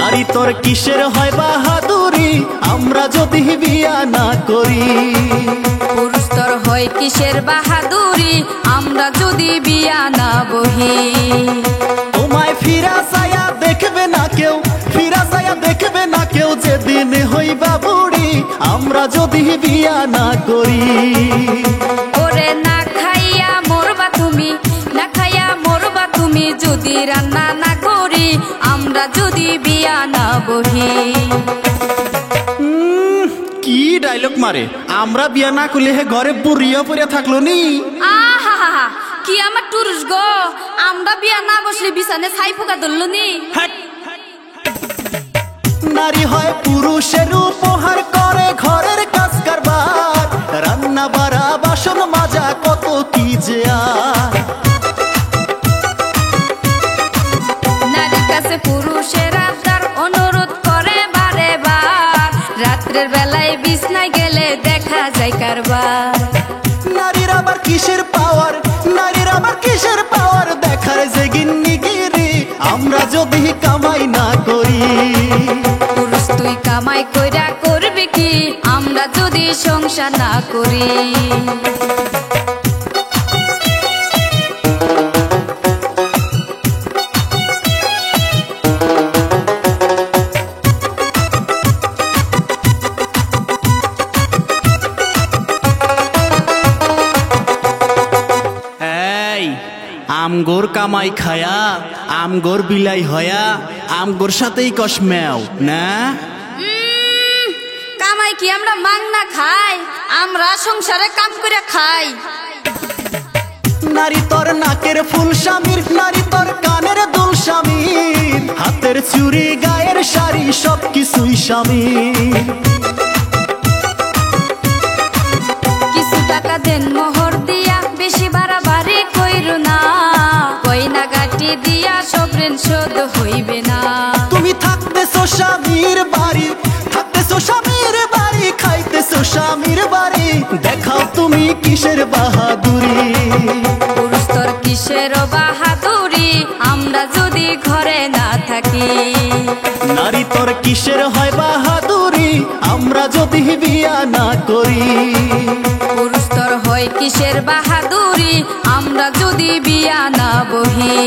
নারী তোর কিসের হয় বাহাদুরি আমরা যদি বিয়া না করি। পুরুষ তোর হয় কিসের বাহাদুরি আমরা যদি বিয়া না বহি। তোমায় ফিরা চায়া দেখবে না কেউ, ফিরা চায়া দেখবে না কেউ, যেদিন হইবা বুড়ি আমরা যদি বিয়া না করি। ওরে না খাইয়া মরবা তুমি, না খাইয়া মরবা তুমি যদি রান্না না করি আমরা যদি বিয়া না বহি। কি ডায়লগ মারে, আমরা বিয়া না করলে হে ঘরে বুড়িয়া পড়িয়া থাকলো নি। আহা কি আমার টুরুস গো, আমরা বিয়া না বসলে বিছানে ছাই পোকা ধরলো নি। নারী হয় পুরুষের উপহার করে ঘরের কাজ কারবার, রান্না বাড়া বাসন মাজা কত কি যে আর। নারীর কাছে পুরুষের আবদার অনুরোধ করে বারে বার, রাত্রের বেলায় বিছনায় গেলে দেখা যায় কারবার। নারীর আবার কিসের পাওয়ার, নারীর আবার কিসের পাওয়ার দেখার যে গিন্নিগিরি আমরা যদি কামাই না করি। পুরুষ তুই কামাই কইরা করবি কি আমরা যদি সংসার না করি। আমগোর কামাই খায়া আমগোর বিলাই হয়া আমগোর সাথেই কসমেও না। কামাই কি আমরা মাংনা খাই, আমরা সংসারে কাম করে খাই। নারী তোর নাকের ফুল স্বামীর, নারী তোর কানের দুল স্বামীর, হাতের চুড়ি গায়ের শাড়ি সব কিছুই স্বামীর। কিছু টাকা দেন মোহর দিয়া বেশি বাড়াবাড়ি কইরো না, কইনা গাটি দিয়া সব ঋণ শোধ হইবে না। তুমি থাকতেছো স্বামীর বাড়ি, থাকতেছো স্বামীর বাড়ি, খাইতেছো স্বামীর বাড়ি, দেখাও তুমি কিসের বাহাদুরি। পুরুষ তোর কিসের বাহাদুরি আমরা যদি ঘরে না থাকি। নারী তোর কিসের হয় বাহাদুরি আমরা যদি বিয়া না করি। পুরুষ তোর হয় কিসের বাহাদুরি আমরা যদি বিয়া না বহি।